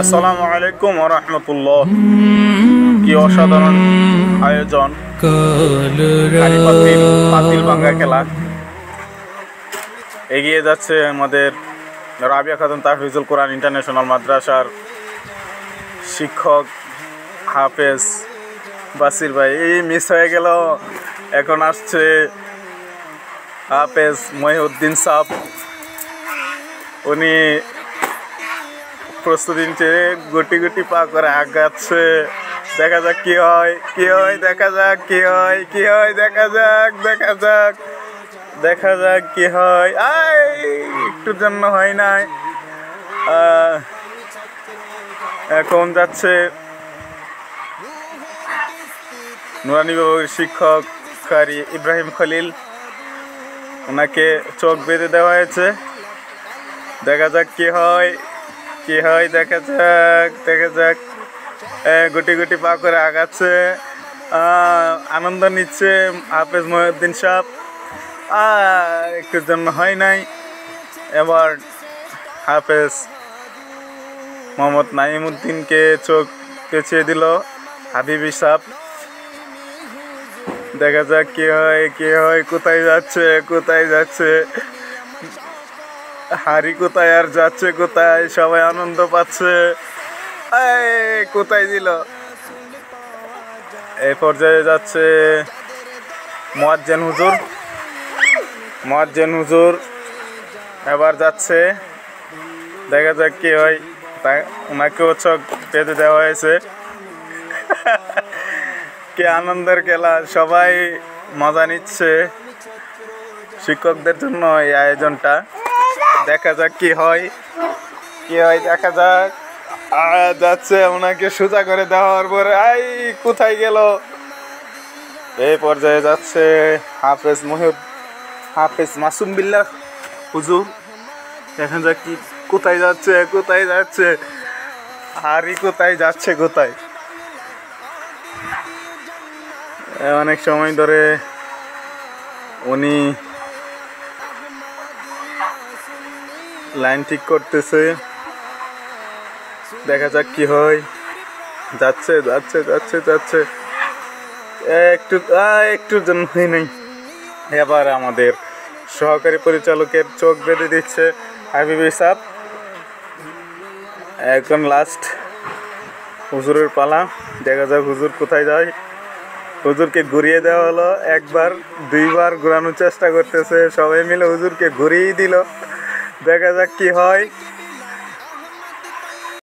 আসসালামু আলাইকুম ওয়া রাহমাতুল্লাহ। কি অসাধারণ আয়োজন! পাতিল ভাঙ্গা খেলা এগিয়ে যাচ্ছে আমাদের রাবিয়া খাতুন তাহফিজুল কোরআন ইন্টারন্যাশনাল মাদ্রাসার শিক্ষক হাফেজ বাসির ভাই। এই মিস হয়ে গেল, এখন আসছে হাফেজ মহিউদ্দিন সাহ। উনি প্রস্তুতি নিচ্ছে, গুটি গুটি পা করে আগাচ্ছে। দেখা যাক কি হয়, কি হয়, দেখা যাক কি হয়, কি হয়, দেখা যাক, দেখা যাক, দেখা যাক কি হয়। একটুর জন্য হয় নাই। এখন যাচ্ছে নুরানি বিভাগের শিক্ষক কারি ইব্রাহিম খলিল, ওনাকে চোখ বেঁধে দেওয়া হয়েছে। দেখা যাক কি হয়, কি হয়, দেখা যাক, দেখা যাক। গুটি গুটি পা করে আগাচ্ছে, আনন্দ নিচ্ছে হাফেজ মহিউদ্দিন সাহ। একটুর জন্য হয় নাই। এবার হাফেজ মোহাম্মদ নাইমুদ্দিনকে চোখ পেঁচিয়ে দিল হাবিবি সাহ। দেখা যাক কি হয়, কি হয়, কোথায় যাচ্ছে, কোথায় যাচ্ছে, হাড়ি কোথায় আর যাচ্ছে কোথায়, সবাই আনন্দ পাচ্ছে। কোথায় দিল? এই পর্যায়ে যাচ্ছে মুয়াজ্জিন হুজুর। মুয়াজ্জিন হুজুর এবার যাচ্ছে, দেখা যাক কি হয়। ওনাকেও চোখ বেঁধে দেওয়া হয়েছে। কি আনন্দের খেলা, সবাই মজা নিচ্ছে। শিক্ষকদের জন্য এই আয়োজনটা। দেখা যাক কি হয়, কি হয়, দেখা যাক। যাচ্ছে, ওনাকে সোজা করে দেওয়ার পরে কোথায় গেল? এই পর্যায়ে যাচ্ছে হাফেজ মাসুম বিল্লাহ হুজুর। দেখা যাক কি, কোথায় যাচ্ছে, কোথায় যাচ্ছে, হারি কোথায় যাচ্ছে, কোথায়। অনেক সময় ধরে উনি লাইন ঠিক করতেছে। দেখা যাক কি হয়। যাচ্ছে, যাচ্ছে, যাচ্ছে, যাচ্ছে। একটুর জন্য হয় নাই। এবার আমাদের সহকারী পরিচালকের চোখ বেঁধে দিচ্ছে হাবিবি সাহ। এখন লাস্ট হুজুরের পালা। দেখা যাক হুজুর কোথায় যায়। হুজুরকে ঘুরিয়ে দেওয়া হলো, একবার দুইবার ঘোরানোর চেষ্টা করতেছে, সবাই মিলে হুজুরকে ঘুরিয়ে দিল। দেখা যাক কি হয়।